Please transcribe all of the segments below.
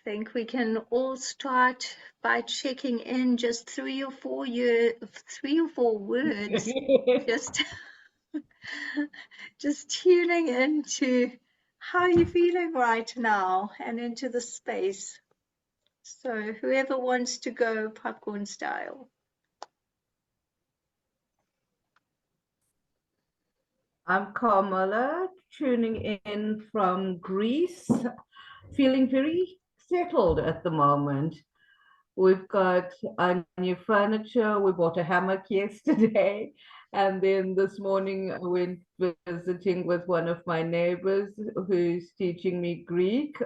think we can all start by checking in just 3 or 4 words, just just tuning into how you're feeling right now and into the space. So whoever wants to go popcorn style. I'm Carmela, tuning in from Greece, feeling very settled at the moment. We've got our new furniture. We bought a hammock yesterday. And then this morning I went visiting with one of my neighbors who's teaching me Greek.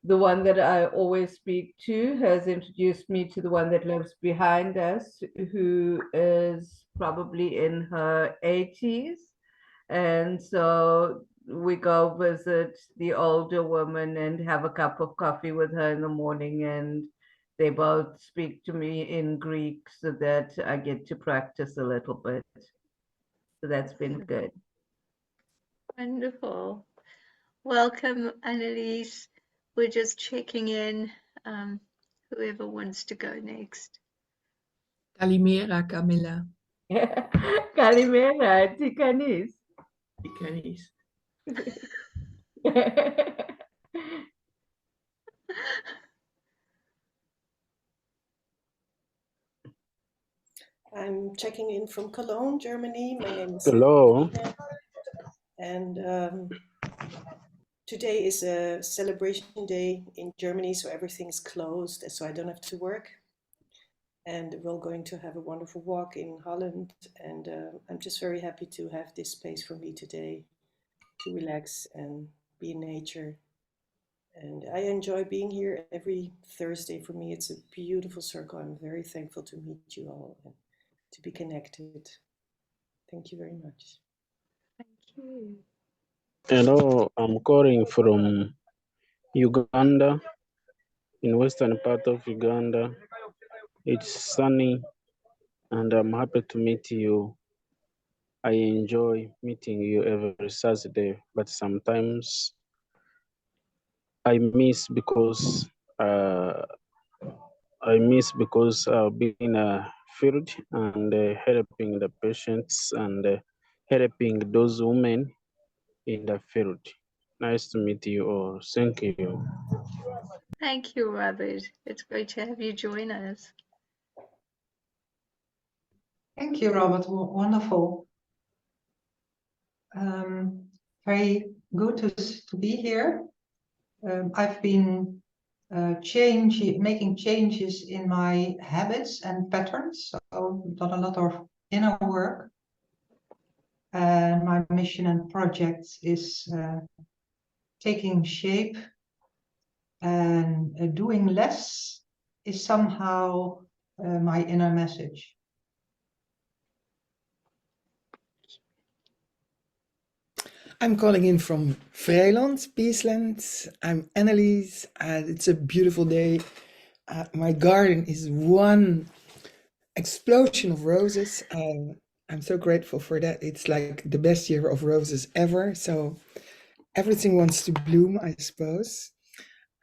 The one that I always speak to has introduced me to the one that lives behind us, who is probably in her 80s. And so we go visit the older woman and have a cup of coffee with her in the morning. And they both speak to me in Greek so that I get to practice a little bit. So that's been good. Wonderful. Welcome, Annalise. We're just checking in. Whoever wants to go next. Kalimera, Camilla. Kalimera, Tikanis. Tikanis. I'm checking in from Cologne, Germany. My name is Hello. And today is a celebration day in Germany, so everything's closed, so I don't have to work. And we're going to have a wonderful walk in Holland, and I'm just very happy to have this space for me today to relax and be in nature. And I enjoy being here every Thursday. For me, it's a beautiful circle. I'm very thankful to meet you all and to be connected. Thank you very much. Thank you. Hello, I'm calling from Uganda, in western part of Uganda. It's sunny and I'm happy to meet you. I enjoy meeting you every Saturday, but sometimes I miss because I've been in a field and helping the patients and helping those women in the field. Nice to meet you all. Thank you. Thank you, Robert. It's great to have you join us. Thank you, Robert. Wonderful. Very good to be here. I've been making changes in my habits and patterns, so done a lot of inner work. And my mission and project is taking shape, and doing less is somehow my inner message. I'm calling in from Vrijland, Peaceland. I'm Annelies, and it's a beautiful day. My garden is one explosion of roses. I'm so grateful for that. It's like the best year of roses ever. So everything wants to bloom, I suppose.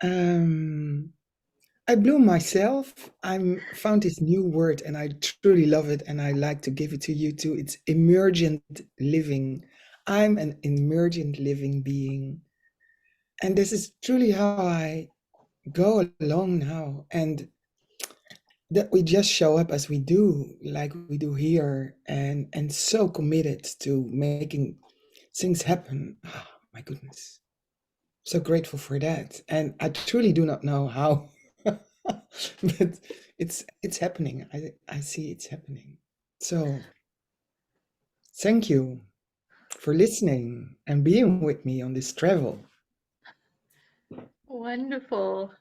I bloom myself. I found this new word and I truly love it, and I like to give it to you too. It's emergent living. I'm an emergent living being. And this is truly how I go along now. And that we just show up as we do, like we do here, and so committed to making things happen. Oh, my goodness. So grateful for that. And I truly do not know how, but it's happening. I see it's happening. So thank you for listening and being with me on this travel. Wonderful.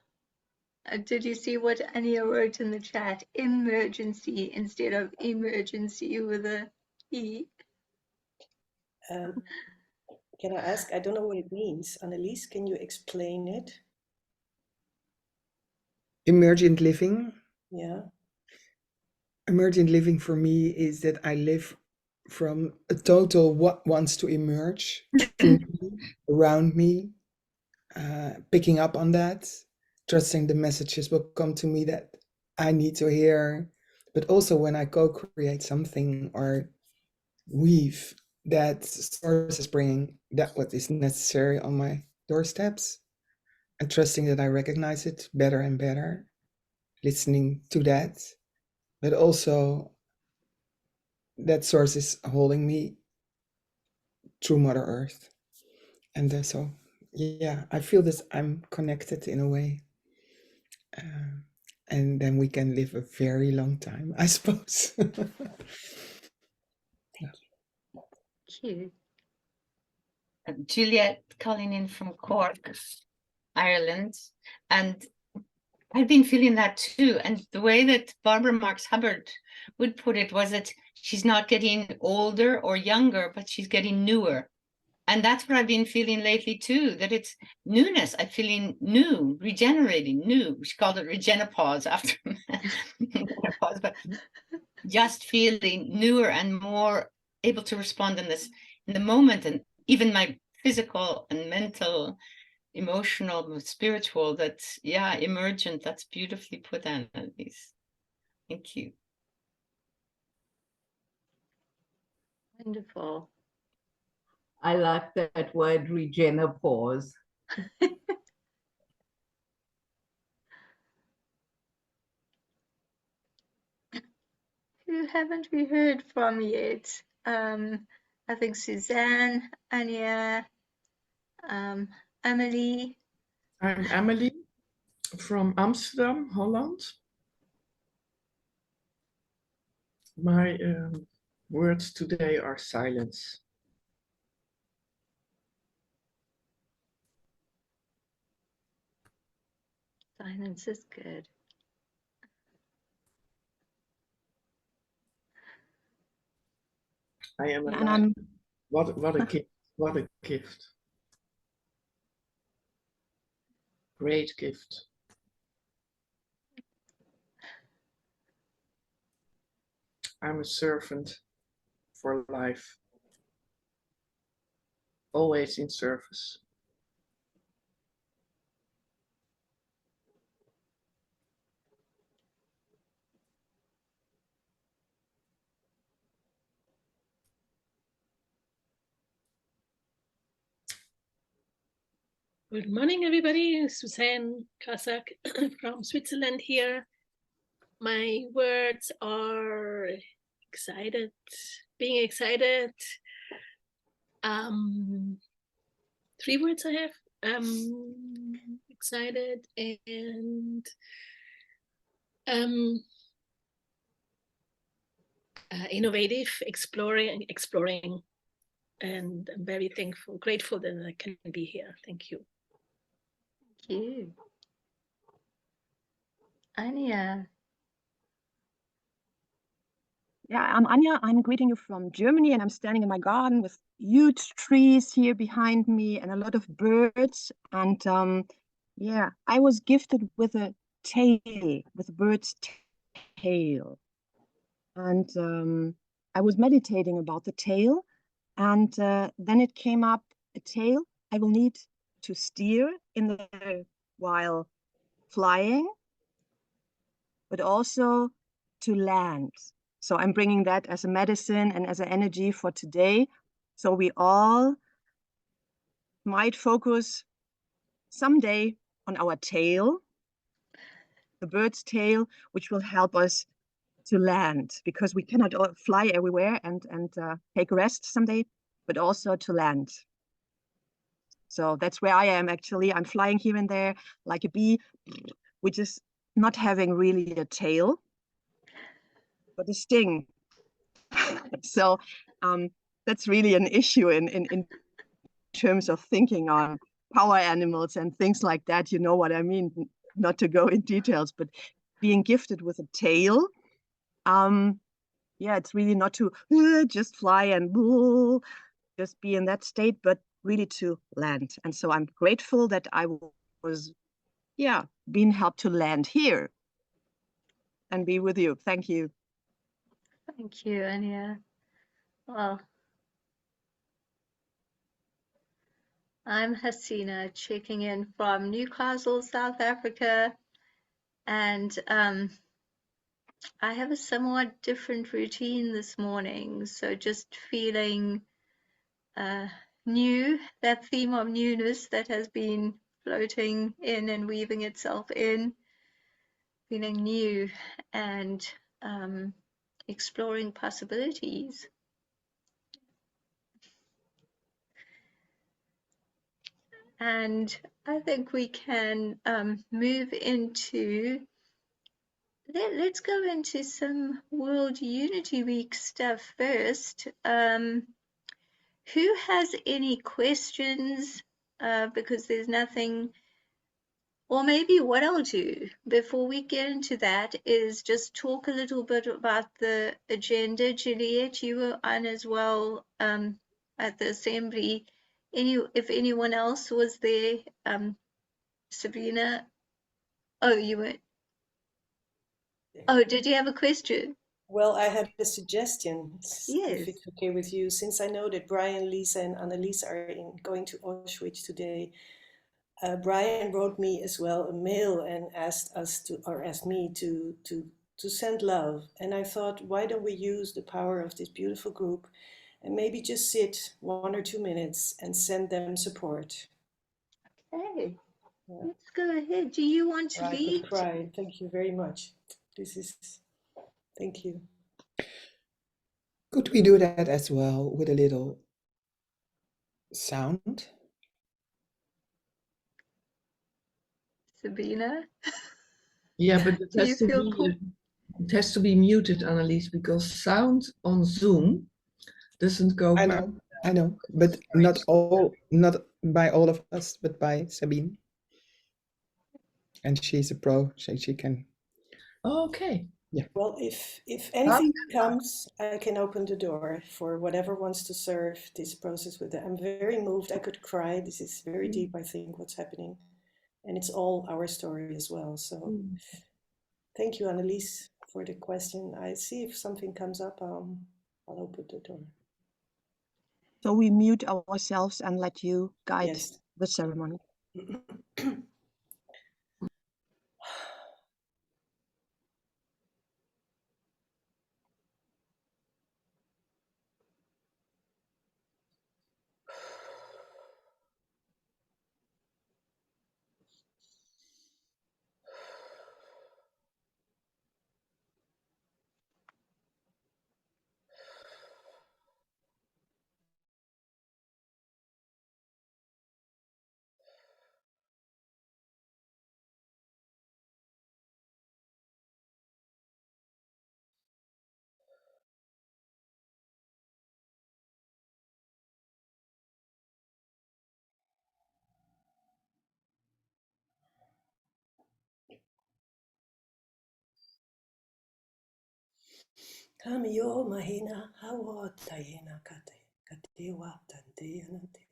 Did you see what Anya wrote in the chat? Emergency instead of emergency with a E. Can I ask? I don't know what it means. Annelies, can you explain it? Emergent living. Yeah. Emergent living for me is that I live from a total what wants to emerge through me, around me. picking up on that, trusting the messages will come to me that I need to hear, but also when I co-create something or weave, that source is bringing that what is necessary on my doorsteps, and trusting that I recognize it better and better, listening to that, but also that source is holding me through Mother Earth. And so, yeah, I feel this I'm connected in a way. And then we can live a very long time, I suppose. Cute. Juliet calling in from Cork, Ireland. And I've been feeling that too. And the way that Barbara Marx Hubbard would put it was that she's not getting older or younger, but she's getting newer. And that's what I've been feeling lately too, that it's newness. I'm feeling new, regenerating, new. She called it regenopause after menopause, but just feeling newer and more able to respond in the moment, and even my physical and mental, emotional, spiritual, that's emergent. That's beautifully put, Annalise. Thank you. Wonderful. I like that word, regenopause. Who haven't we heard from yet? I think Suzanne, Anya, Emily. I'm Emily from Amsterdam, Holland. My words today are silence. Silence is good. I am And alive. I'm What a gift. What a gift. Great gift. I'm a servant for life. Always in service. Good morning, everybody. Suzanne Kazak from Switzerland here. My words are excited, being excited. 3 words I have. Excited and innovative, exploring, and I'm very thankful, grateful that I can be here. Thank you. Thank you. Anya. Yeah, I'm Anja. I'm greeting you from Germany, and I'm standing in my garden with huge trees here behind me and a lot of birds. And yeah, I was gifted with a tail, with a bird's tail. And I was meditating about the tail, and then it came up, a tail I will need to steer in the while flying, but also to land. So I'm bringing that as a medicine and as an energy for today. So we all might focus someday on our tail, the bird's tail, which will help us to land, because we cannot fly everywhere and take a rest someday, but also to land. So that's where I am actually. I'm flying here and there like a bee, which is not having really a tail, but a sting. So that's really an issue in terms of thinking on power animals and things like that. You know what I mean? Not to go in details, but being gifted with a tail, yeah, it's really not to just fly and just be in that state, but really to land. And so I'm grateful that I was, being helped to land here and be with you. Thank you. Thank you, Anya. Well, I'm Hasina, checking in from Newcastle, South Africa, and I have a somewhat different routine this morning, so just feeling new, that theme of newness that has been floating in and weaving itself in, feeling new and exploring possibilities. And I think we can move into, let's go into some World Unity Week stuff first. Who has any questions? Because there's nothing, or maybe what I'll do before we get into that is just talk a little bit about the agenda. Juliet, you were on as well at the assembly. If anyone else was there, Sabrina. Oh, you were. Oh, did you have a question? Well, I had a suggestion, Yes. if it's okay with you, since I know that Brian, Lisa, and Annelies are going to Auschwitz today. Brian wrote me as well a mail and asked me to send love. And I thought, why don't we use the power of this beautiful group and maybe just sit 1 or 2 minutes and send them support? Okay, Yeah. let's go ahead. Do you want to I lead? could cry. Thank you very much. Thank you. Could we do that as well with a little sound? Sabina? Yeah, but Do you feel cool? it has to be muted, Annelies, because sound on Zoom doesn't go I very know, but not by all of us, but by Sabine. And she's a pro, so she can. okay. Yeah. Well, if anything comes, I can open the door for whatever wants to serve this process with them. I'm very moved. I could cry. This is very deep, I think, what's happening. And it's all our story as well. So thank you, Annelies, for the question. I see if something comes up, I'll open the door. So we mute ourselves and let you guide Yes. the ceremony. Kamiyo mahina hawa tayena kate wa tante anante.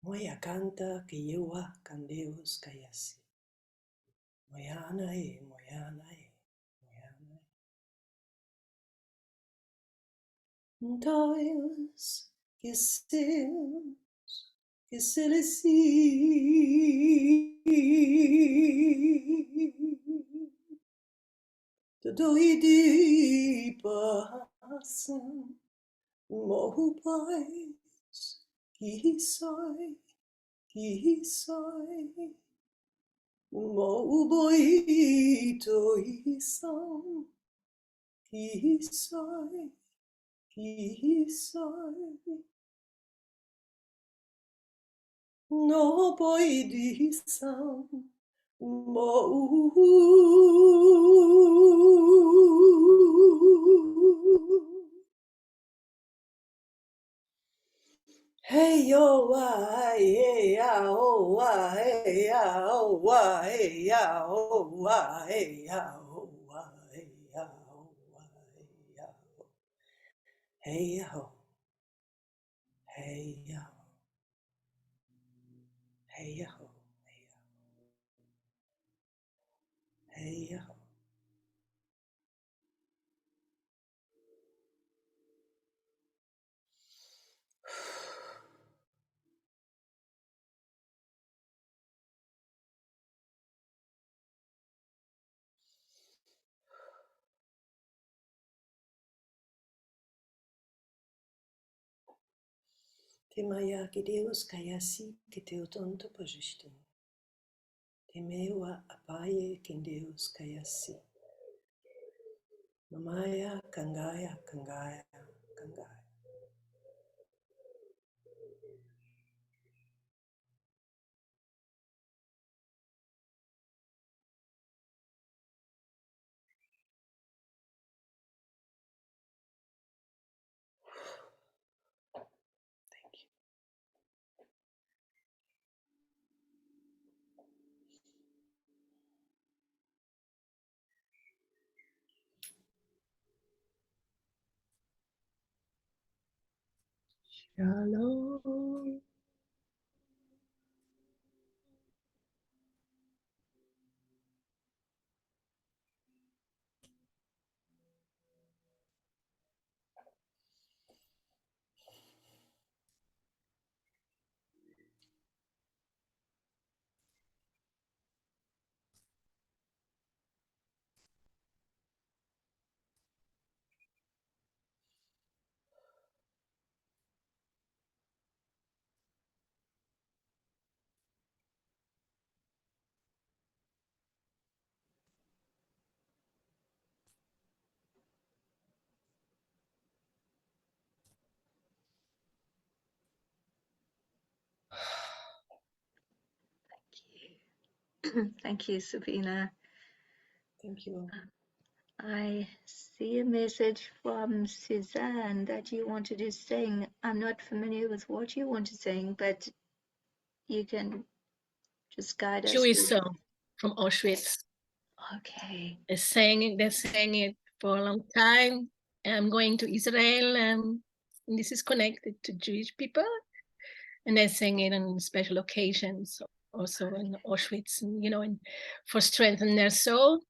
Moya kanta kiyewa kandeus kayasi. Moyana e, moyana e, moyana e. Deus que celesi. Todo idi passam, morro paz, que sai, morro boito e são, que sai, no boi de são, morro. Hey yo wah hey ya oh wah hey ya oh wah hey ya oh wah hey ya oh wah hey ya oh wah hey ya oh hey ya oh hey ya hey ya oh hey ya oh. Te maya ki Deus kayasi ki te otonto pajishtin. Te mewa apaye ki Deus kayasi. Mamaya kangaya kangaya kangaya. Thank you. Shalom. Thank you, Sabina. Thank you. I see a message from Suzanne that you wanted to sing. I'm not familiar with what you want to sing, but you can just guide us Jewish through. song from Auschwitz. Okay. They sang it for a long time. I'm going to Israel, and this is connected to Jewish people, and they sang it on special occasions, also in Auschwitz, and, and for strengthening their soul.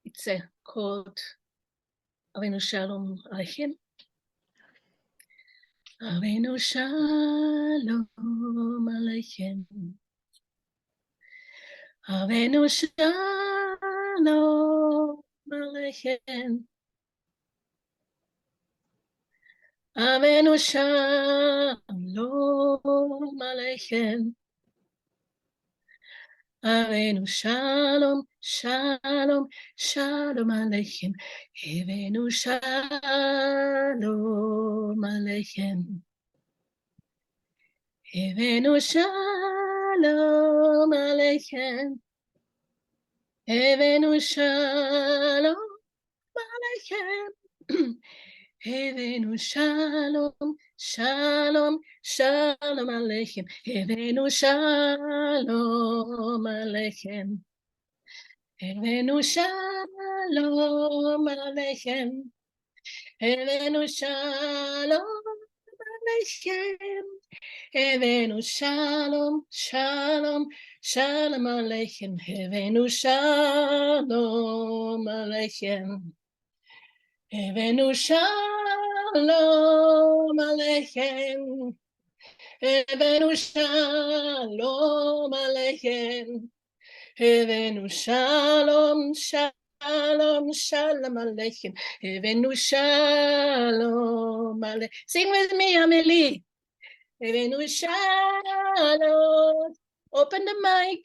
It's called Avenu Shalom Aleichem. Avenu Shalom Aleichem. Avenu Shalom Aleichem. Avenu Shalom Aleichem. Avenu Shalom, Shalom, Shalom Aleichem. Avenu Shalom Aleichem. Avenu Shalom Aleichem. Avenu Shalom Aleichem. Avenu Shalom, Shalom, Shalom Aleichem. Avenu Shalom Aleichem. Avenu Shalom Aleichem. Avenu Shalom Aleichem. Avenu Shalom, Shalom, Shalom Aleichem. Avenu Shalom Aleichem. Avenu Shalom Aleichem. Avenu Shalom Aleichem. Avenu Shalom, Shalom, Shalom Aleichem. Avenu Shalom Aleichem. Sing with me, Amelie. Avenu Shalom. Open the mic.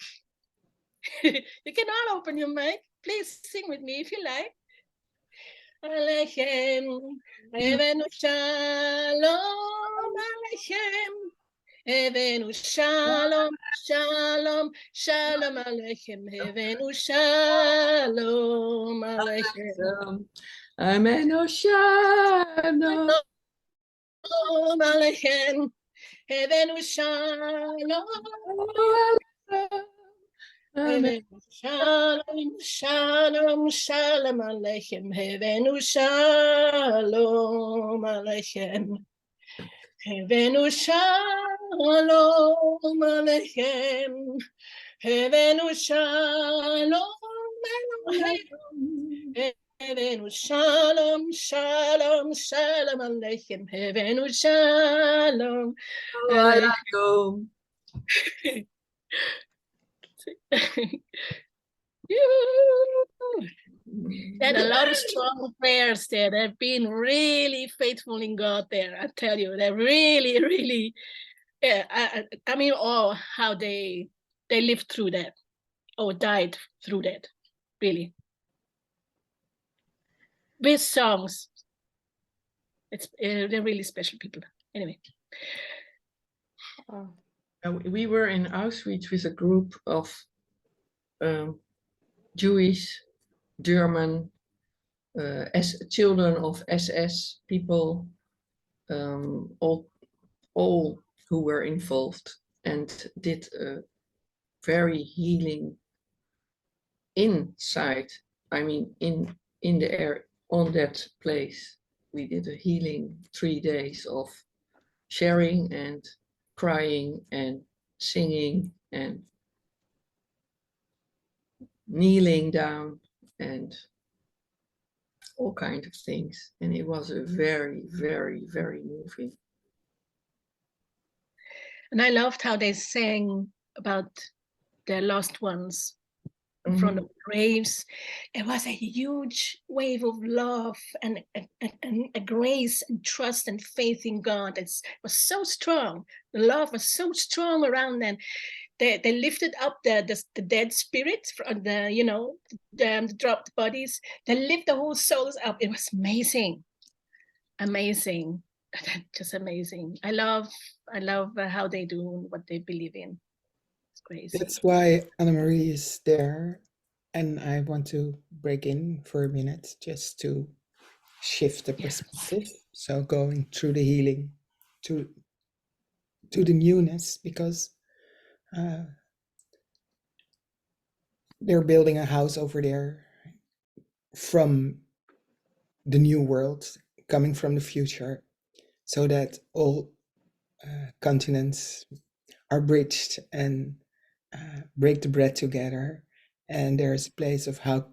You can all open your mic. Please sing with me if you like. Aleichem. Avenu Shalom Aleichem. Avenu Shalom, Shalom, Shalom Aleichem. Avenu Shalom Aleichem. Avenu Shalom. Shalom Aleichem. Avenu Shalom. Avenu Shalom, Shalom, Shalom Aleichem. Avenu Shalom Aleichem. Avenu Shalom Aleichem. Avenu Shalom Aleichem. Avenu Shalom, Shalom, Shalom Aleichem. Avenu Shalom Aleichem. They had a lot of strong prayers there. They've been really faithful in God there. I tell you, they're really, really. Yeah, I mean, oh, how they lived through that, or died through that, really. With songs, they're really special people. Anyway. We were in Auschwitz with a group of Jewish, German, as children of SS people, all who were involved, and did a very healing inside. I mean, in the air on that place. We did a healing 3 days of sharing and crying and singing and kneeling down and all kinds of things. And it was a very, very, very moving. And I loved how they sang about their lost ones in front of graves. It was a huge wave of love and a grace and trust and faith in God. It was so strong. The love was so strong around them. They lifted up the dead spirits from the dropped bodies. They lift the whole souls up. It was amazing, amazing, just amazing. I love how they do what they believe in. It's crazy. That's why Annemarie is there. And I want to break in for a minute just to shift the perspective. So going through the healing to the newness, because they're building a house over there from the new world, coming from the future, so that all continents are bridged and break the bread together. And there's a place of how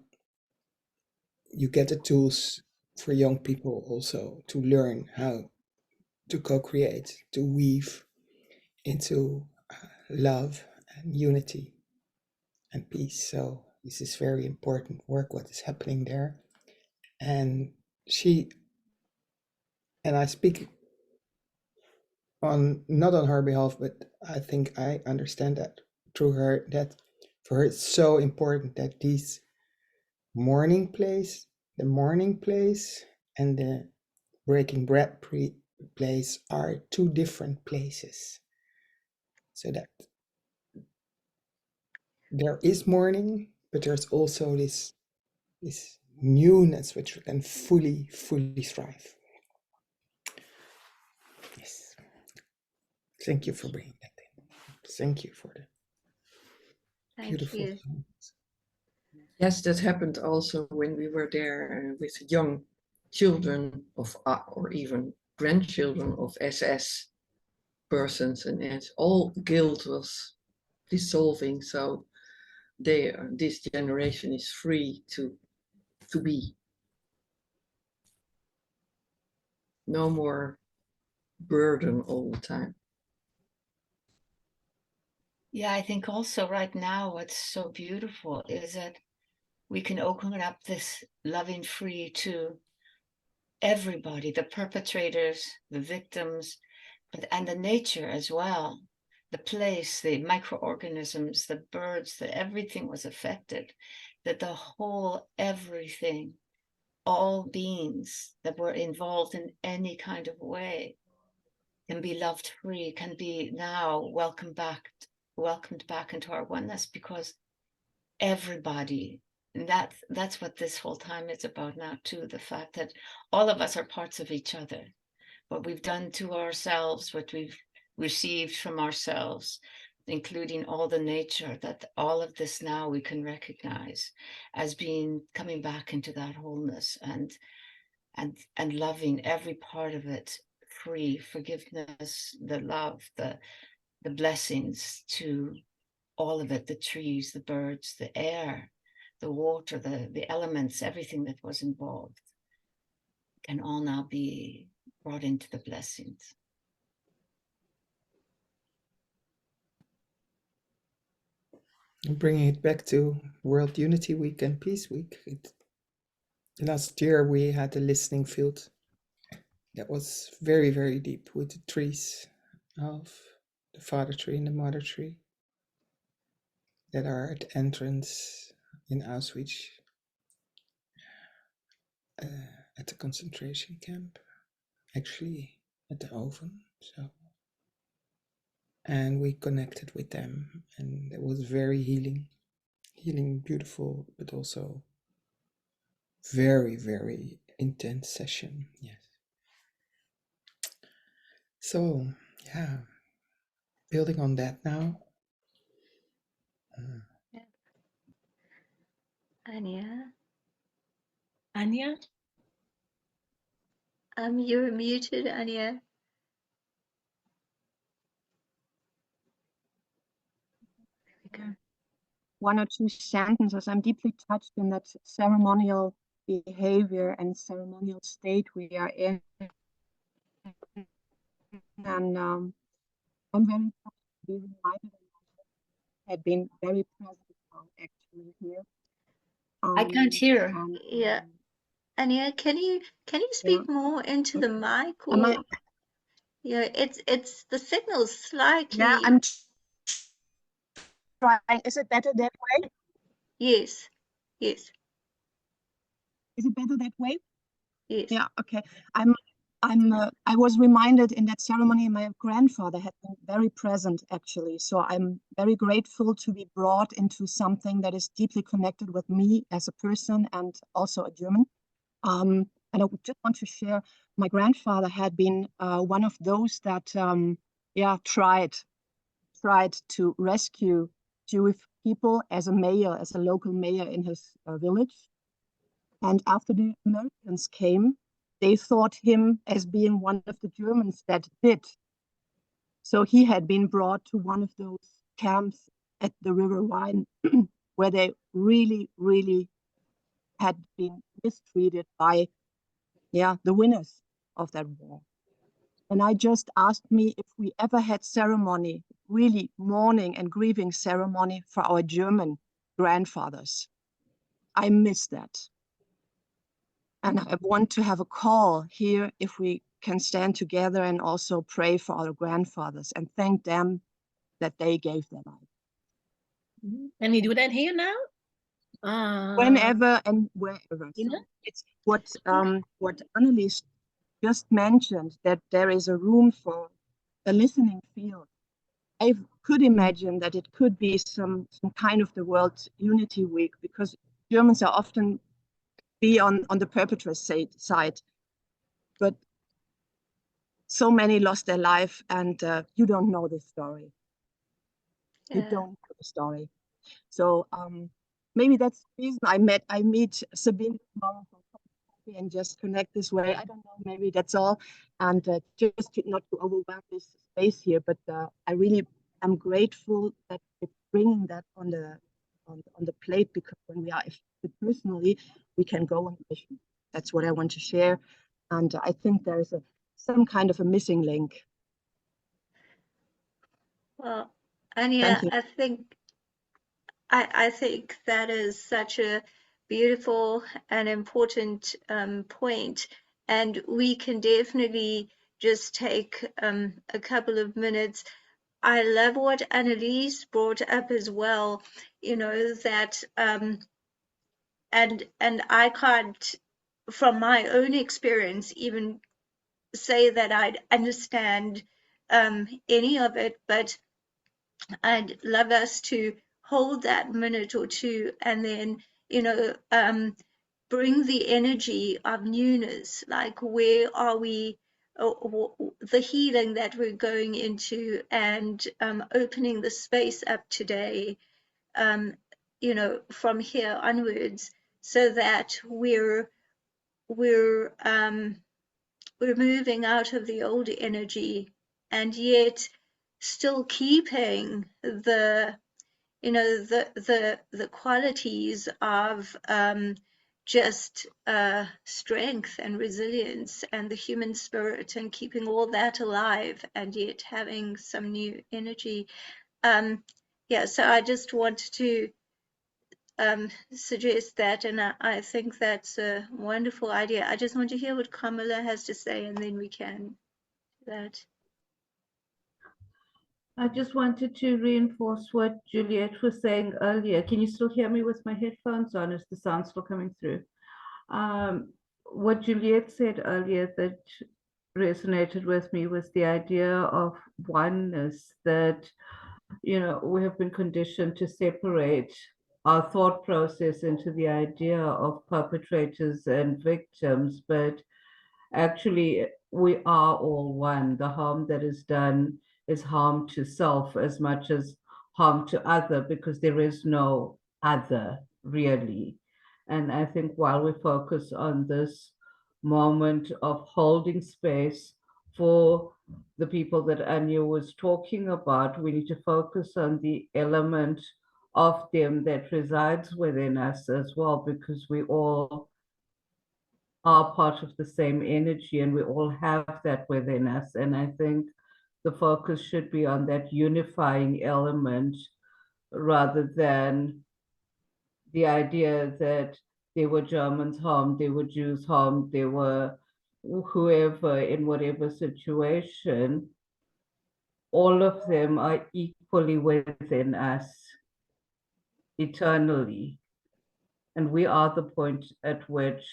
you get the tools for young people also to learn how to co-create, to weave into love and unity and peace. So this is very important work, what is happening there. And I speak on not on her behalf, but I think I understand that through her, that for her it's so important that these the morning place and the breaking bread place are two different places, so that there is morning, but there's also this newness which we can fully thrive. Yes, thank you for bringing that in. Thank you for the beautiful songs. Yes, that happened also when we were there with young children of or even grandchildren of SS persons, and all guilt was dissolving. So this generation is free to be. No more burden all the time. Yeah, I think also right now what's so beautiful is that we can open up this loving free to everybody, the perpetrators, the victims, and the nature as well, the place, the microorganisms, the birds, that everything was affected, that the whole everything, all beings that were involved in any kind of way can be loved free, can be now welcomed back into our oneness, because everybody, and that's what this whole time is about now too, the fact that all of us are parts of each other. What we've done to ourselves, what we've received from ourselves, including all the nature, that all of this now we can recognize as being coming back into that wholeness and loving every part of it free, forgiveness, the love, the blessings to all of it, the trees, the birds, the air, the water, the elements, everything that was involved can all now be brought into the blessings. And bringing it back to World Unity Week and Peace Week, Last year we had a listening field that was very, very deep with the trees of the father tree and the mother tree that are at the entrance in Auschwitz at the concentration camp, actually at the oven. So, and we connected with them, and it was very healing, beautiful, but also very, very intense session. Yes. So, yeah, building on that now. Yeah. Anya, Anya? you're muted, Anya. One or two sentences. I'm deeply touched in that ceremonial behavior and ceremonial state we are in. And I'm very touched to be reminded had been very present actually here. I can't hear. And, Yeah. Anya, can you speak more into the mic, am I? or yeah, it's the signal's slightly. Yeah, I'm trying. Is it better that way? Yes. Yes. Is it better that way? Yes. Yeah. Okay. I was reminded in that ceremony my grandfather had been very present actually. So I'm very grateful to be brought into something that is deeply connected with me as a person and also a German. And I would just want to share, my grandfather had been one of those that tried to rescue Jewish people as a mayor, as a local mayor in his village. And after the Americans came, they thought him as being one of the Germans that did. So he had been brought to one of those camps at the River Rhine where they really, really had been mistreated by the winners of that war. And I just asked me if we ever had ceremony, really mourning and grieving ceremony for our German grandfathers. I miss that. And I want to have a call here if we can stand together and also pray for our grandfathers and thank them that they gave their life. And we do that here now? Whenever and wherever. So it's what Annelies just mentioned, that there is a room for a listening field. I could imagine that it could be some kind of the World Unity Week, because Germans are often be on the perpetrator's side, but so many lost their life, and you don't know the story. Yeah. You don't know the story. So maybe that's the reason I meet Sabine tomorrow for coffee and just connect this way. I don't know, maybe that's all. And just not to overwhelm this space here, but I really am grateful that it's bringing that on the plate, because when we are affected personally, we can go on mission. That's what I want to share. And I think there is some kind of a missing link. Well, Anya, I think that is such a beautiful and important point, and we can definitely just take a couple of minutes. I love what Annelies brought up as well, you know, that and I can't, from my own experience, even say that I'd understand any of it, but I'd love us to hold that minute or two and then, you know, bring the energy of newness, like where are we, the healing that we're going into, and opening the space up today, you know, from here onwards, so that we're moving out of the old energy, and yet still keeping the, you know, the qualities of just strength and resilience and the human spirit, and keeping all that alive, and yet having some new energy. Yeah, so I just want to suggest that, and I think that's a wonderful idea. I just want to hear what Kamala has to say, and then we can do that. I just wanted to reinforce what Juliet was saying earlier. Can you still hear me with my headphones on? Is the sound still coming through? What Juliet said earlier that resonated with me was the idea of oneness, that, you know, we have been conditioned to separate our thought process into the idea of perpetrators and victims, but actually we are all one. The harm that is done is harm to self as much as harm to other, because there is no other really. And I think while we focus on this moment of holding space for the people that Anya was talking about, we need to focus on the element of them that resides within us as well, because we all are part of the same energy and we all have that within us. And I think the focus should be on that unifying element rather than the idea that there were Germans harmed, there were Jews harmed, there were whoever in whatever situation. All of them are equally within us eternally. And we are the point at which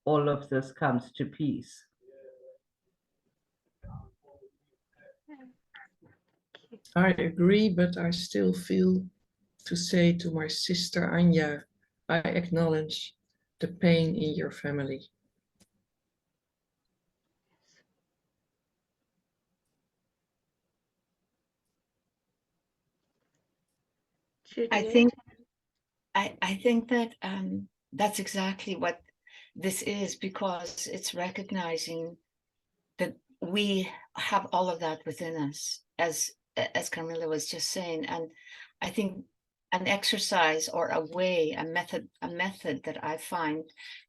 all of this comes to peace. I agree, but I still feel to say to my sister Anya, I acknowledge the pain in your family. I Juliet? think I think that that's exactly what this is, because it's recognizing that we have all of that within us, as Camilla was just saying. And I think an exercise or a way, a method that I find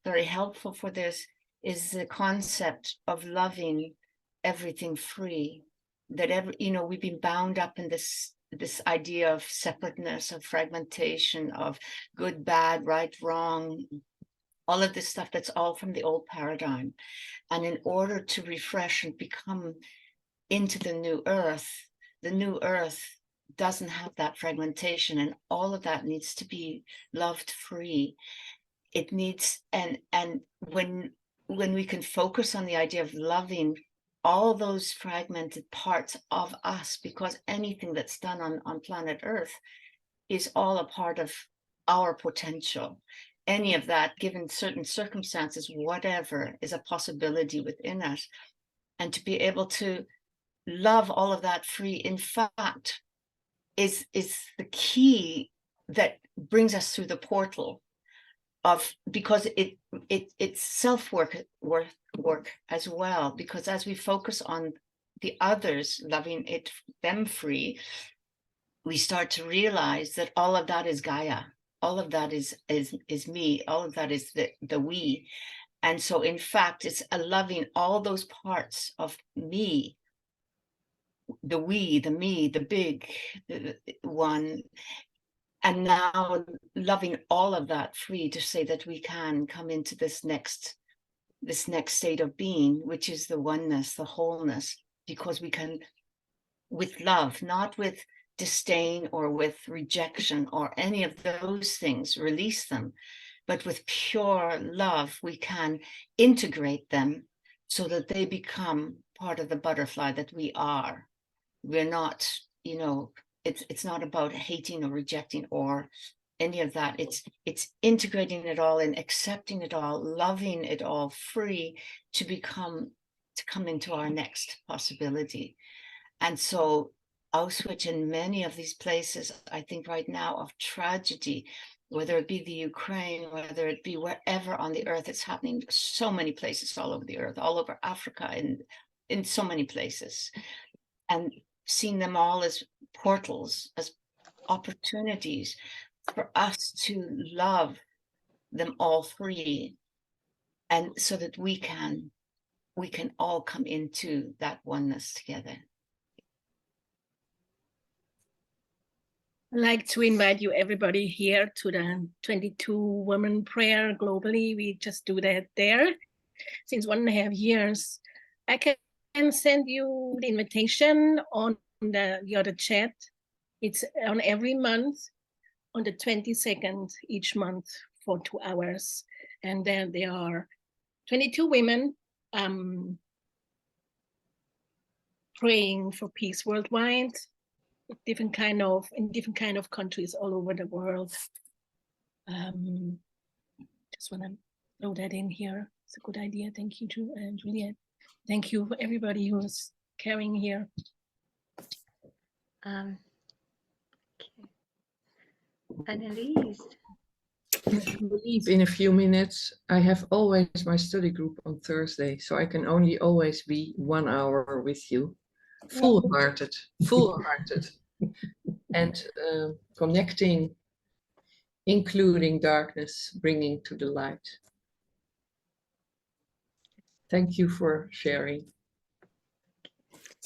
very helpful for this is the concept of loving everything free. That we've been bound up in this idea of separateness, of fragmentation, of good, bad, right, wrong, all of this stuff that's all from the old paradigm. And in order to refresh and become into the new earth doesn't have that fragmentation, and all of that needs to be loved free. It needs, and when we can focus on the idea of loving all those fragmented parts of us, because anything that's done on planet Earth is all a part of our potential. Any of that, given certain circumstances, whatever, is a possibility within us. And to be able to love all of that free, in fact, is the key that brings us through the portal of, because it's self-work as well, because as we focus on the others, loving them free, we start to realize that all of that is Gaia, all of that is me, all of that is the we. And so in fact, it's a loving all those parts of me, the we, the me, the big one, and now loving all of that free to say that we can come into this next state of being, which is the oneness, the wholeness, because we can, with love, not with disdain or with rejection or any of those things, release them, but with pure love, we can integrate them so that they become part of the butterfly that we are. We're not, it's not about hating or rejecting or any of that. It's integrating it all and accepting it all, loving it all free to come into our next possibility. And so Auschwitz and many of these places, I think right now, of tragedy, whether it be the Ukraine, whether it be wherever on the earth, it's happening so many places all over the earth, all over Africa, and in so many places. And seeing them all as portals, as opportunities for us to love them all free, and so that we can all come into that oneness together. I'd like to invite you, everybody, here to the 22 Women Prayer globally. We just do that there since 1.5 years. I can send you the invitation on the other chat. It's on every month, on the 22nd each month for 2 hours. And then there are 22 women praying for peace worldwide, in different kind of countries all over the world. Just want to throw that in here. It's a good idea. Thank you, Juliet. Thank you for everybody who's carrying here. Okay. Annelies. I leave in a few minutes. I have always my study group on Thursday, so I can only always be 1 hour with you. Full-hearted, and connecting, including darkness, bringing to the light. Thank you for sharing.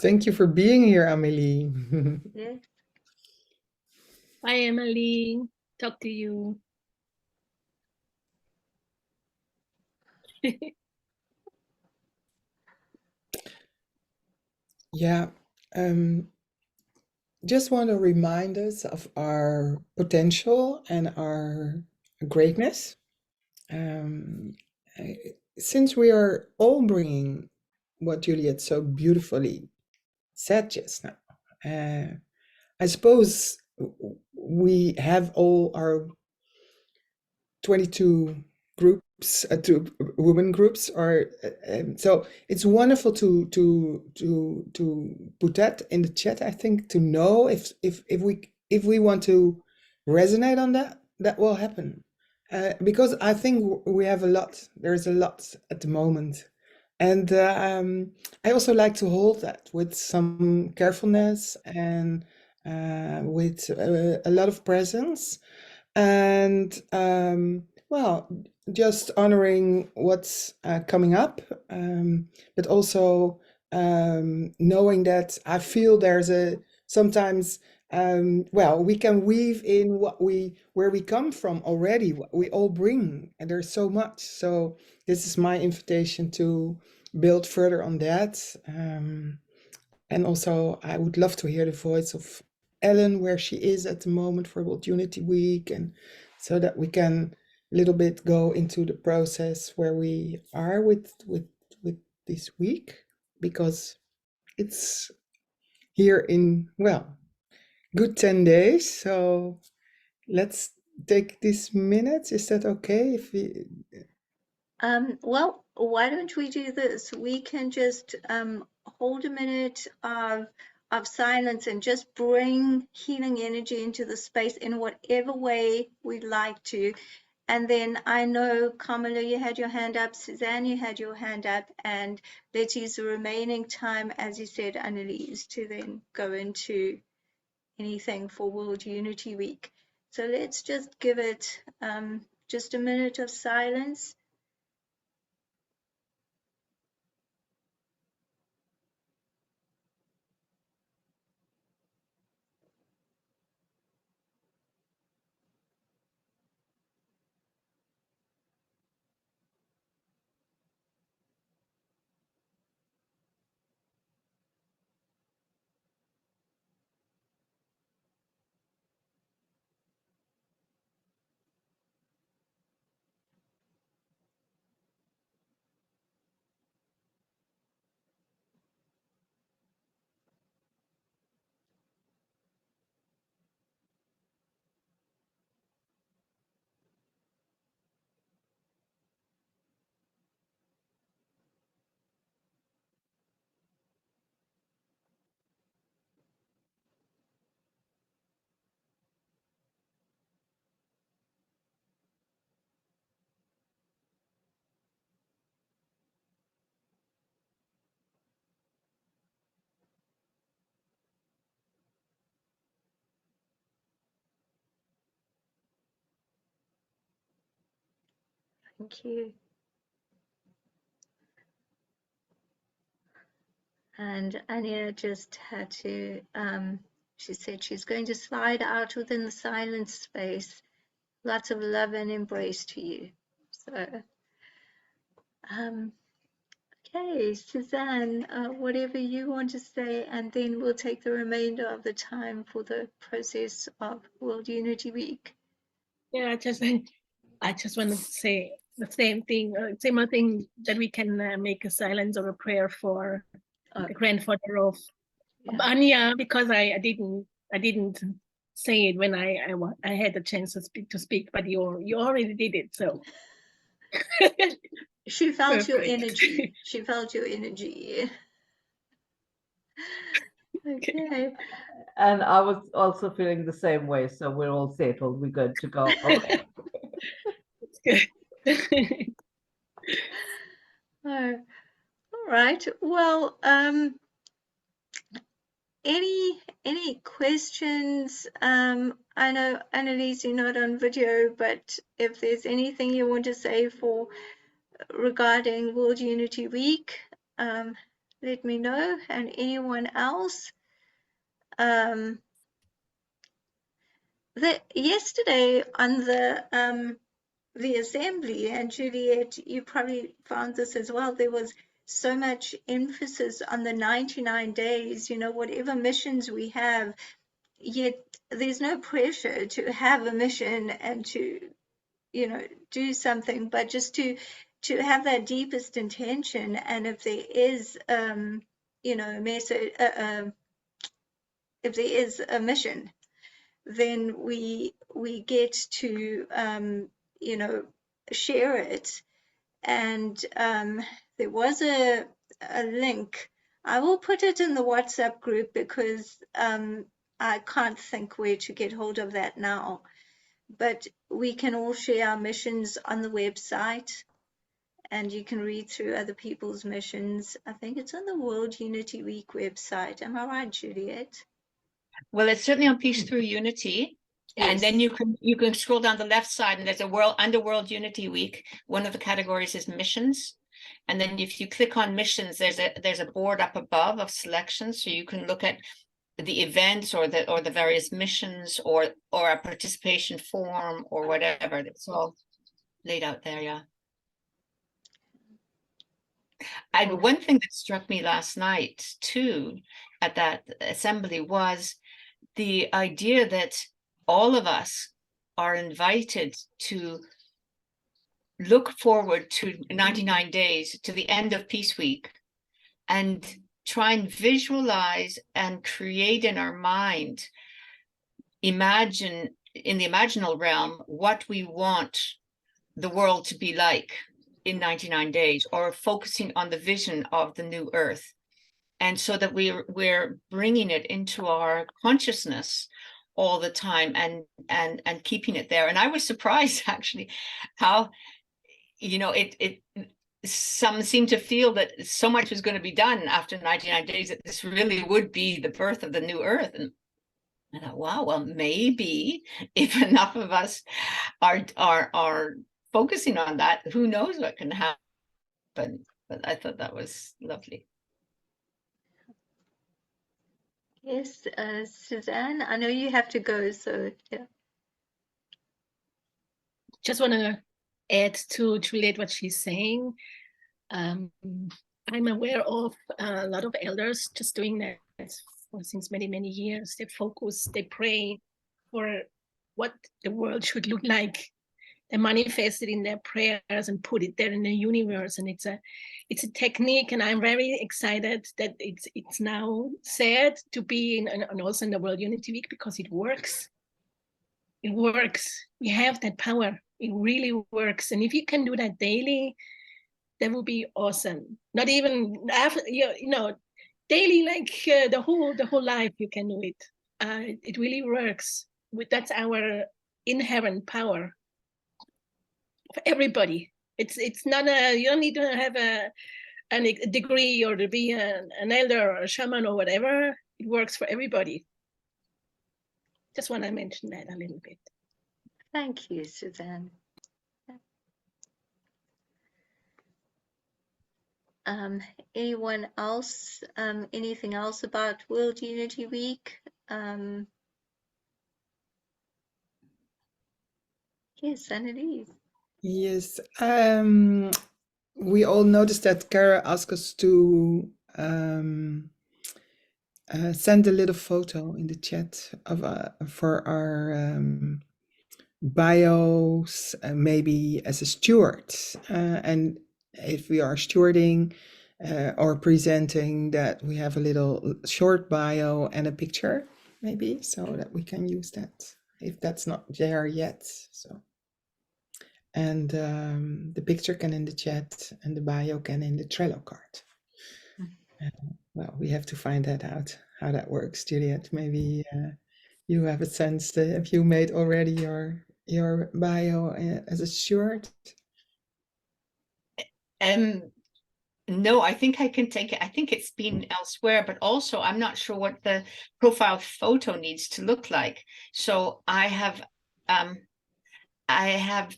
Thank you for being here, Amélie. Yes. Bye, Emily. Talk to you. Yeah, just want to remind us of our potential and our greatness. Since we are all bringing what Juliet so beautifully said just now, I suppose we have all our 22 groups, two women groups, or so it's wonderful to put that in the chat. I think to know if we want to resonate on that, that will happen, because I think we have a lot. There's a lot at the moment, and I also like to hold that with some carefulness and with a lot of presence. And well, just honoring what's coming up, but also knowing that I feel there's sometimes well, we can weave in where we come from already, what we all bring, and there's so much. So this is my invitation to build further on that. And also I would love to hear the voice of Ellen, where she is at the moment for World Unity Week, and so that we can a little bit go into the process where we are with this week, because it's here in, well, good 10 days. So let's take this minute. Is that okay if we... Well, why don't we do this? We can just hold a minute of silence and just bring healing energy into the space in whatever way we'd like to. And then I know, Kamala, you had your hand up, Suzanne, you had your hand up, and let's use the remaining time, as you said, Annelies, to then go into anything for World Unity Week. So let's just give it just a minute of silence. Thank you. And Anya just had to She said she's going to slide out within the silent space. Lots of love and embrace to you. So, okay, Suzanne, whatever you want to say, and then we'll take the remainder of the time for the process of World Unity Week. Yeah, I just want to say the same thing, similar thing, that we can make a silence or a prayer for the grandfather of Anya, because I didn't say it when I had the chance to speak, but you already did it, so. She felt your Perfect. energy. She felt your energy. Okay. And I was also feeling the same way, so we're all settled. We're good to go. That's good. All right. Well, any questions? I know, Annalise, you're not on video, but if there's anything you want to say regarding World Unity Week, let me know. And anyone else? Yesterday on the assembly, and Juliet, you probably found this as well, there was so much emphasis on the 99 days, whatever missions we have, yet there's no pressure to have a mission and to, do something, but just to have that deepest intention. And if there is, if there is a mission, then we get to, share it. And there was a link. I will put it in the WhatsApp group because I can't think where to get hold of that now. But we can all share our missions on the website, and you can read through other people's missions. I think it's on the World Unity Week website. Am I right, Juliet? Well, it's certainly on Peace Through Unity. Yes. And then you can scroll down the left side, and there's under World Unity Week. One of the categories is missions. And then if you click on missions, there's a board up above of selections, so you can look at the events or the various missions or a participation form or whatever. It's all laid out there, yeah. And one thing that struck me last night too at that assembly was the idea that all of us are invited to look forward to 99 days, to the end of Peace Week, and try and visualize and create in our mind, imagine in the imaginal realm what we want the world to be like in 99 days, or focusing on the vision of the new earth. And so that we're bringing it into our consciousness all the time and keeping it there. And I was surprised actually how, some seem to feel that so much was going to be done after 99 days, that this really would be the birth of the new earth. And I thought, wow, well, maybe if enough of us are focusing on that, who knows what can happen. But I thought that was lovely. Yes, Suzanne, I know you have to go, so yeah. Just want to add to Juliet what she's saying. I'm aware of a lot of elders just doing that since many, many years. They focus, they pray for what the world should look like. They manifest it in their prayers and put it there in the universe. And it's a technique, and I'm very excited that it's now said to be and also in the World Unity Week, because it works. It works. We have that power. It really works. And if you can do that daily, that would be awesome. Not even after, daily, like the whole life, you can do it. It really works. That's our inherent power for everybody. It's not you don't need to have a degree or to be an elder or a shaman or whatever. It works for everybody. Just want to mention that a little bit. Thank you, Suzanne. Anyone else? Anything else about World Unity Week? Um, yes, Annalise. Yes. We all noticed that Kara asked us to send a little photo in the chat of for our bios, maybe as a steward, and if we are stewarding or presenting, that we have a little short bio and a picture, maybe, so that we can use that if that's not there yet. So, and the picture can in the chat and the bio can in the Trello card. Well, we have to find that out, how that works, Juliet. Maybe you have a sense if you made already your bio as a steward. No, I think I can take it. I think it's been elsewhere, but also I'm not sure what the profile photo needs to look like. So I have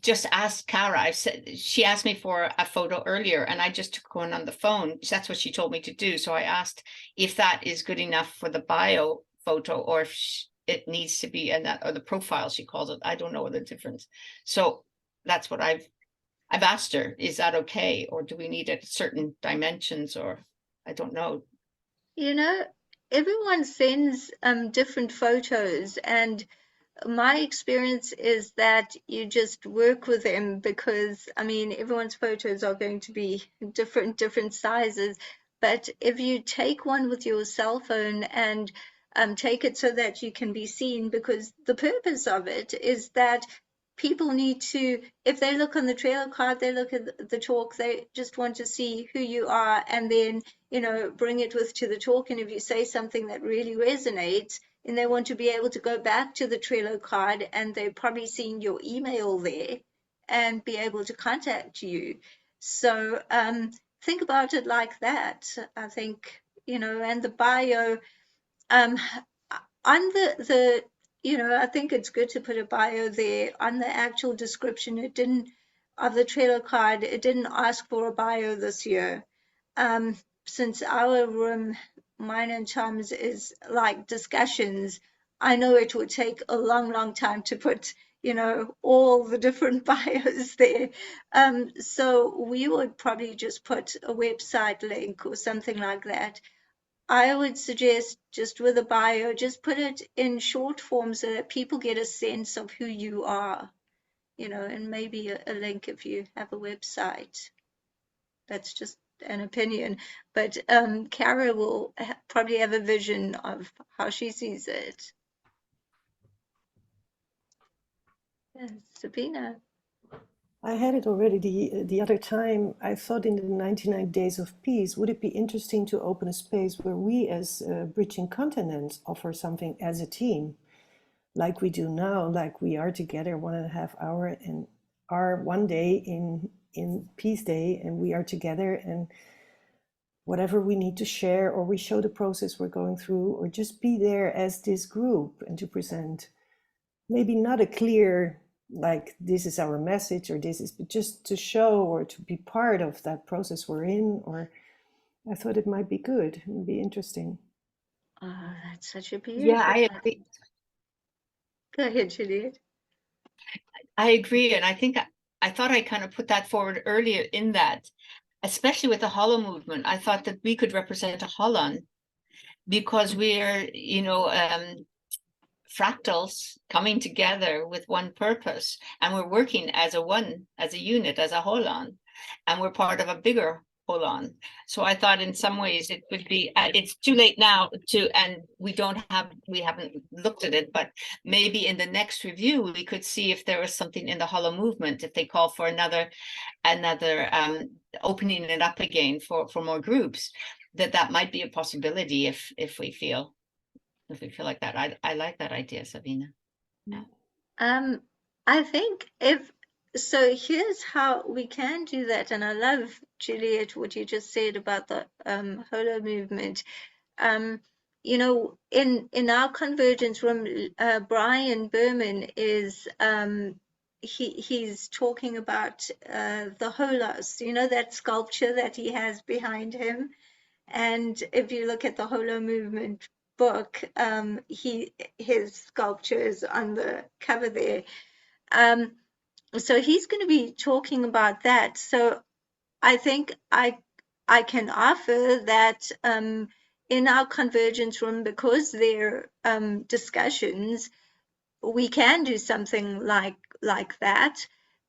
just asked Kara. I said, she asked me for a photo earlier, and I just took one on the phone. That's what she told me to do. So I asked if that is good enough for the bio photo, or if it needs to be in that, or the profile, she calls it. I don't know the difference. So that's what I've asked her, is that okay? Or do we need it at certain dimensions, or I don't know. You know, everyone sends different photos, and my experience is that you just work with them because, I mean, everyone's photos are going to be different sizes. But if you take one with your cell phone and take it so that you can be seen, because the purpose of it is that people need to, if they look on the trailer card, they look at the talk, they just want to see who you are, and then, you know, bring it with to the talk. And if you say something that really resonates, and they want to be able to go back to the Trello card, and they're probably seeing your email there and be able to contact you. So think about it like that. I think, you know, and the bio, um, on the you know, I think it's good to put a bio there. On the actual description, it didn't, of the Trello card, it didn't ask for a bio this year. Since our room, mine and Tom's, is like discussions, I know it would take a long time to put, you know, all the different bios there. So we would probably just put a website link or something like that. I would suggest, just with a bio, just put it in short form so that people get a sense of who you are, you know, and maybe a link if you have a website. That's just an opinion, but Kara will probably have a vision of how she sees it. Yes, Sabina. I had it already the other time. I thought in the 99 Days of Peace, would it be interesting to open a space where we as Bridging Continents offer something as a team, like we do now, like we are together 1.5 hours and are one day in Peace Day, and we are together, and whatever we need to share, or we show the process we're going through, or just be there as this group and to present maybe not a clear, like this is our message or this is, but just to show or to be part of that process we're in. Or I thought it might be good, it would be interesting. Oh, that's such a beautiful. Yeah, I agree. Go ahead, Juliet. I agree, and I think I thought I kind of put that forward earlier, in that, especially with the hollow movement, I thought that we could represent a holon, because we're, you know, fractals coming together with one purpose, and we're working as a one, as a unit, as a holon, and we're part of a bigger holon. So I thought in some ways it would be, it's too late now to, and we haven't looked at it, but maybe in the next review we could see if there was something in the hollow movement, if they call for another opening it up again for more groups, that might be a possibility if we feel like that. I like that idea, Sabina. Yeah. I think so here's how we can do that, and I love, Juliet, what you just said about the holo movement. You know, in our convergence room, Brian Berman is he's talking about the holos, you know, that sculpture that he has behind him. And if you look at the holo movement book. His sculpture is on the cover there. So he's going to be talking about that. So I think I can offer that in our convergence room, because they're discussions, we can do something like that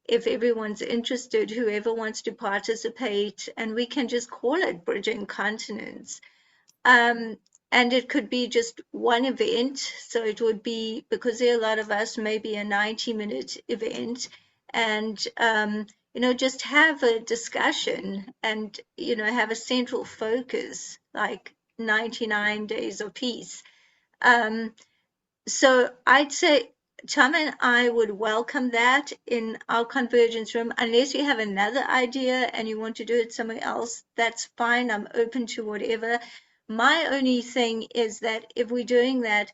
if everyone's interested, whoever wants to participate, and we can just call it Bridging Continents. And it could be just one event. So it would be, because there are a lot of us, maybe a 90-minute event, and just have a discussion and have a central focus, like 99 Days of Peace. So I'd say Tom and I would welcome that in our convergence room. Unless you have another idea and you want to do it somewhere else, that's fine. I'm open to whatever. My only thing is that if we're doing that,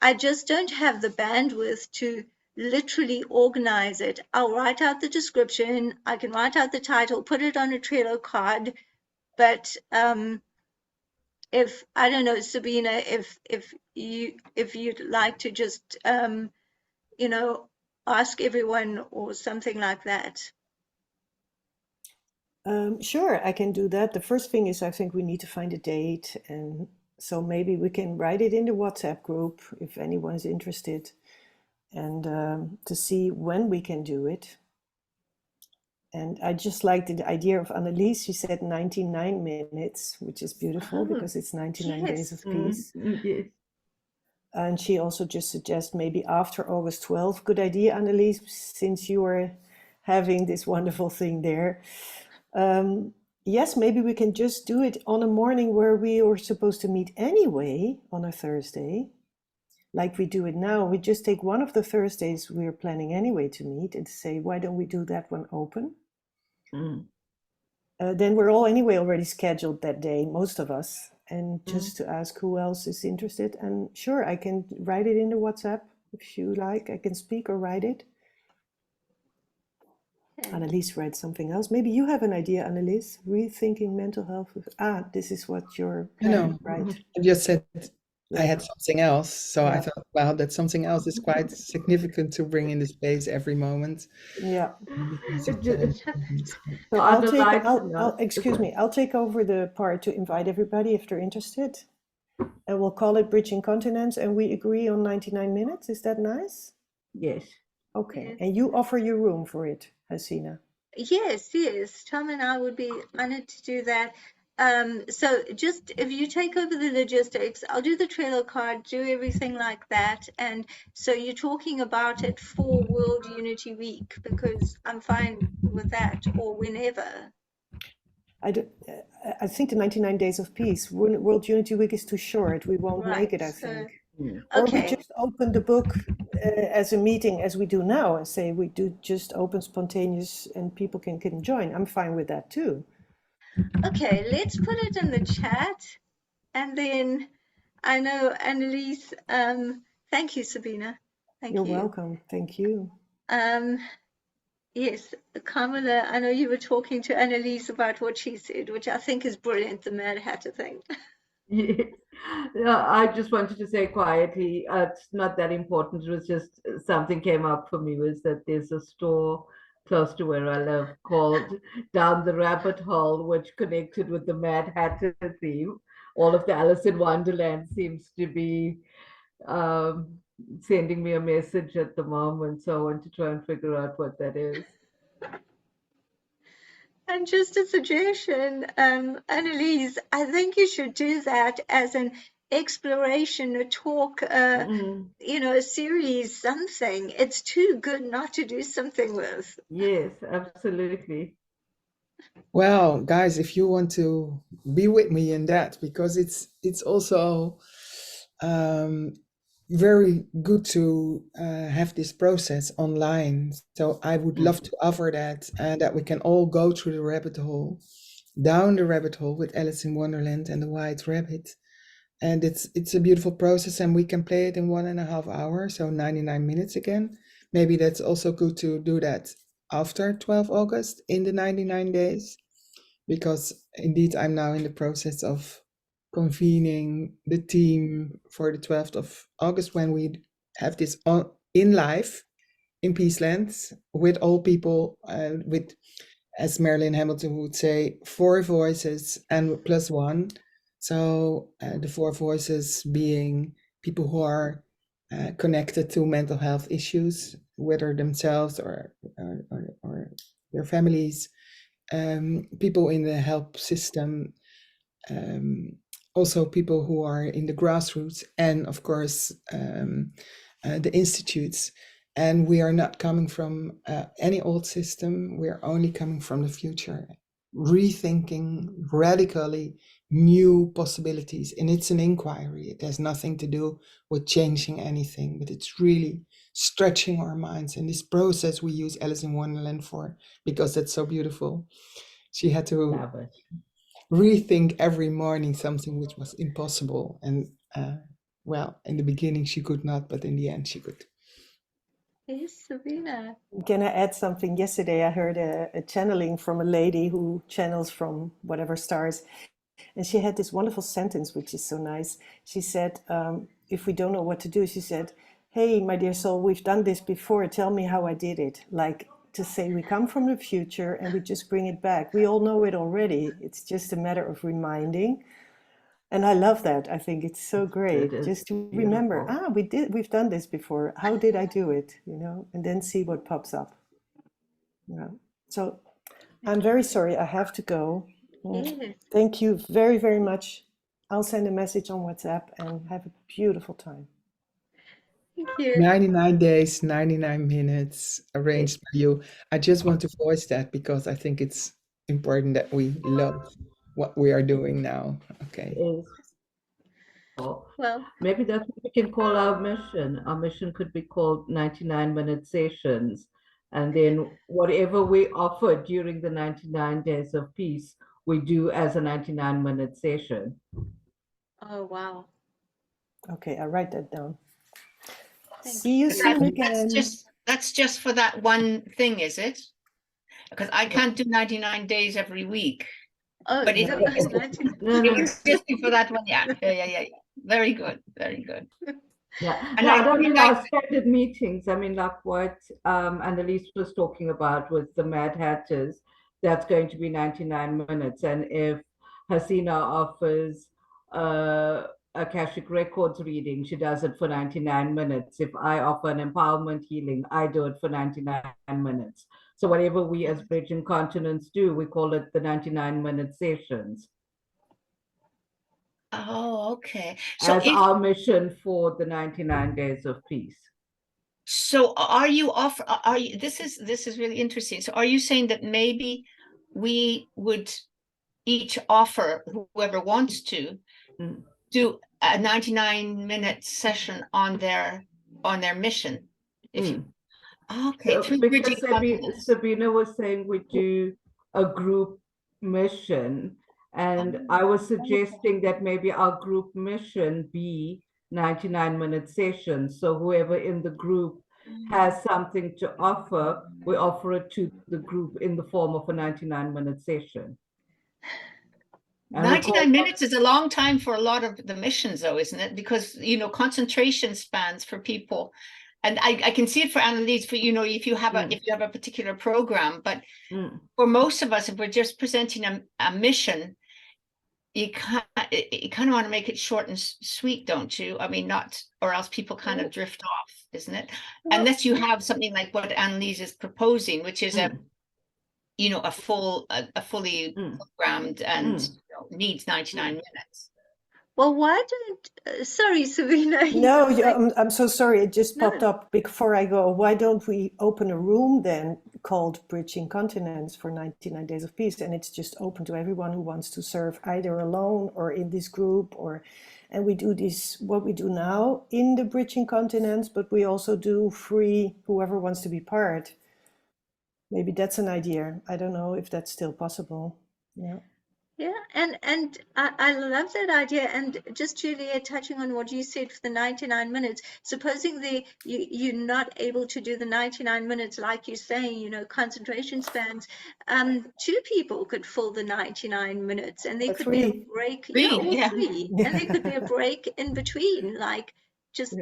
I just don't have the bandwidth to literally organize it. I'll write out the description, I can write out the title, put it on a Trello card, but if I don't know, Sabina, if you'd like to just ask everyone or something like that. Sure, I can do that. The first thing is I think we need to find a date, and so maybe we can write it in the WhatsApp group if anyone is interested, and to see when we can do it. And I just liked the idea of Annelies. She said 99 minutes, which is beautiful because it's 99 days of peace. Yes. And she also just suggests maybe after August 12th. Good idea, Annelies, since you are having this wonderful thing there. Yes, maybe we can just do it on a morning where we are supposed to meet anyway on a Thursday, like we do it now. We just take one of the Thursdays we're planning anyway to meet and say, why don't we do that one open? Then we're all anyway already scheduled that day, most of us, and just to ask who else is interested. And sure, I can write it in the WhatsApp if you like. I can speak or write it. Annelies read something else. Maybe you have an idea, Annelies. Rethinking mental health. This is what you're planning, right? I just said I had something else. So I thought, wow, that something else is quite significant to bring in the space every moment. Yeah. So I'll excuse me, I'll take over the part to invite everybody if they're interested. And we'll call it Bridging Continents, and we agree on 99 minutes. Is that nice? Yes. Okay. Yes. And you offer your room for it, Hasina? Yes. Tom and I would be honored to do that. So just if you take over the logistics, I'll do the Trello card, do everything like that. And so you're talking about it for World Unity Week, because I'm fine with that, or whenever. I think the 99 Days of Peace, World Unity Week is too short. We won't make it, I think. Or we just open the book as a meeting as we do now and say we do just open spontaneous and people can join. I'm fine with that too. Okay, let's put it in the chat. And then I know Annelies, thank you, Sabina. You're welcome. Thank you. Yes, Kamala, I know you were talking to Annelies about what she said, which I think is brilliant, the Mad Hatter thing. Yes. I just wanted to say quietly, it's not that important. It was just something came up for me, was that there's a store close to where I live called Down the Rabbit Hole, which connected with the Mad Hatter theme. All of the Alice in Wonderland seems to be sending me a message at the moment. So I want to try and figure out what that is. And just a suggestion, Annelies, I think you should do that as an exploration, a talk, a series, something. It's too good not to do something with. Yes, absolutely. Well, guys, if you want to be with me in that, because it's also very good to have this process online. So I would love to offer that, and that we can all go through the rabbit hole, down the rabbit hole with Alice in Wonderland and the White Rabbit. And it's a beautiful process, and we can play it in 1.5 hours, so 99 minutes again. Maybe that's also good to do that after 12 August in the 99 days, because indeed I'm now in the process of convening the team for the 12th of August when we have this on in live in Peaceland with all people, with, as Marilyn Hamilton would say, 4 voices and plus one. So the 4 voices being people who are connected to mental health issues, whether themselves or their families, people in the help system, also people who are in the grassroots, and of course the institutes. And we are not coming from any old system. We are only coming from the future, rethinking radically new possibilities. And it's an inquiry. It has nothing to do with changing anything, but it's really stretching our minds. And this process we use Alice in Wonderland for, because that's so beautiful. She had to rethink every morning something which was impossible. And well, in the beginning she could not, but in the end she could. Yes, Sabina. Can I add something? Yesterday I heard a channeling from a lady who channels from whatever stars. And she had this wonderful sentence, which is so nice. She said, if we don't know what to do, she said, hey, my dear soul, we've done this before. Tell me how I did it. Like to say we come from the future and we just bring it back. We all know it already. It's just a matter of reminding. And I love that. I think it's so great. Just to remember, we've done this before. How did I do it? You know, and then see what pops up. Yeah. So I'm very sorry. I have to go. Yes. Thank you very, very much. I'll send a message on WhatsApp and have a beautiful time. Thank you. 99 days, 99 minutes arranged by you. I just want to voice that because I think it's important that we love what we are doing now. Okay. Well, maybe that's what we can call our mission. Our mission could be called 99-minute sessions. And then whatever we offer during the 99 days of peace, we do as a 99-minute session. oh, wow. Okay, I write that down. Thank See you soon again. That's just for that one thing, is it? Because I can't do 99 days every week. Oh, But no, it was just for that one. Yeah. Very good. Very good. Yeah, And no, I I don't really mean like our standard meetings. I mean, like what Annalise was talking about with the Mad Hatters, that's going to be 99 minutes. And if Hasina offers Akashic Records reading, she does it for 99 minutes. If I offer an empowerment healing, I do it for 99 minutes. So whatever we as Bridging Continents do, we call it the 99-minute sessions. Oh, okay. So as our mission for the 99 days of peace. So are you this is really interesting. So are you saying that maybe we would each offer, whoever wants to, do a 99-minute session on their mission? Okay, so, because Sabina was saying we do a group mission, and I was suggesting that maybe our group mission be 99-minute sessions. So whoever in the group has something to offer, we offer it to the group in the form of a 99-minute session. 99 minutes is a long time for a lot of the missions, though, isn't it? Because, you know, concentration spans for people, and I can see it for Annalise, for, you know, if you have a particular program, but for most of us, if we're just presenting a mission, you kind of want to make it short and sweet, don't you? I mean, not, or else people kind of drift off, isn't it? Unless you have something like what Annalise is proposing, which is a fully programmed and needs 99 minutes. Well, why don't, sorry, Sabina. No, I'm so sorry. It just popped up before I go. Why don't we open a room then called Bridging Continents for 99 Days of Peace? And it's just open to everyone who wants to serve either alone or in this group, and we do this, what we do now in the Bridging Continents, but we also do free, whoever wants to be part. Maybe that's an idea. I don't know if that's still possible. Yeah. Yeah, and I love that idea. And just Juliet, touching on what you said for the 99 minutes, supposing you're not able to do the 99 minutes, like you're saying, you know, concentration spans, two people could fill the 99 minutes, and there Or could be a three. break, Three, yeah, or yeah. three, and there could be a break in between, like just,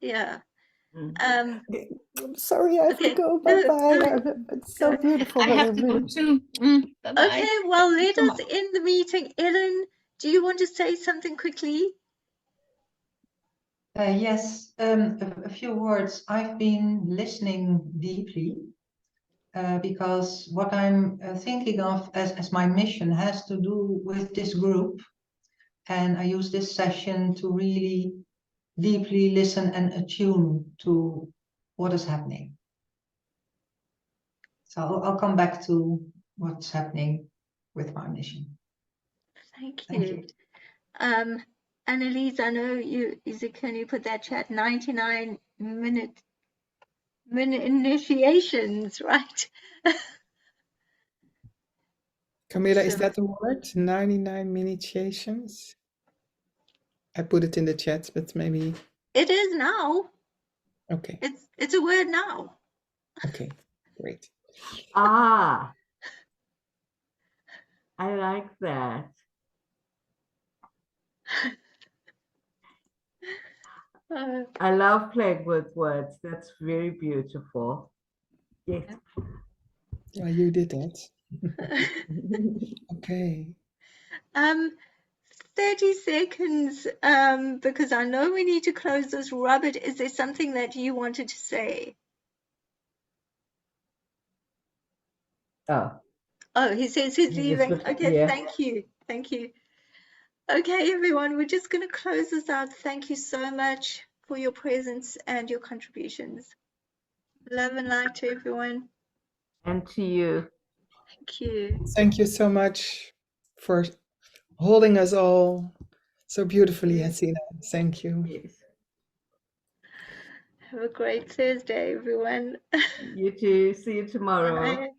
yeah. Mm. Okay, I'm sorry, I have to Okay, go. no, Bye-bye. no, It's so no. beautiful I what have I'm to go reading. too. Bye-bye. Okay, well, Thank you let so us much. end the meeting. Ellen, do you want to say something quickly? Yes, a few words. I've been listening deeply because what I'm thinking of as my mission has to do with this group. And I use this session to really deeply listen and attune to what is happening. So I'll come back to what's happening with my mission. Thank Thank you. you. Annalise, I know can you put that chat 99 minute initiations, right? Camilla, is So that the word? 99 initiations? I put it in the chat, but maybe. it is now. Okay. It's a word now. Okay. Great. Ah, I like that. I love playing with words. That's very beautiful. Yes. Yeah, you did that. Okay. 30 seconds, because I know we need to close this. Robert, is there something that you wanted to say? Oh, Oh, he says he's you just leaving. put, Okay, yeah. thank you. Thank you. Okay, everyone, we're just going to close this out. Thank you so much for your presence and your contributions. Love and light to everyone. And to you. Thank you. Thank you so much for holding us all so beautifully, Hasina. Thank you. Yes. Have a great Thursday, everyone. You too. See you tomorrow. Bye.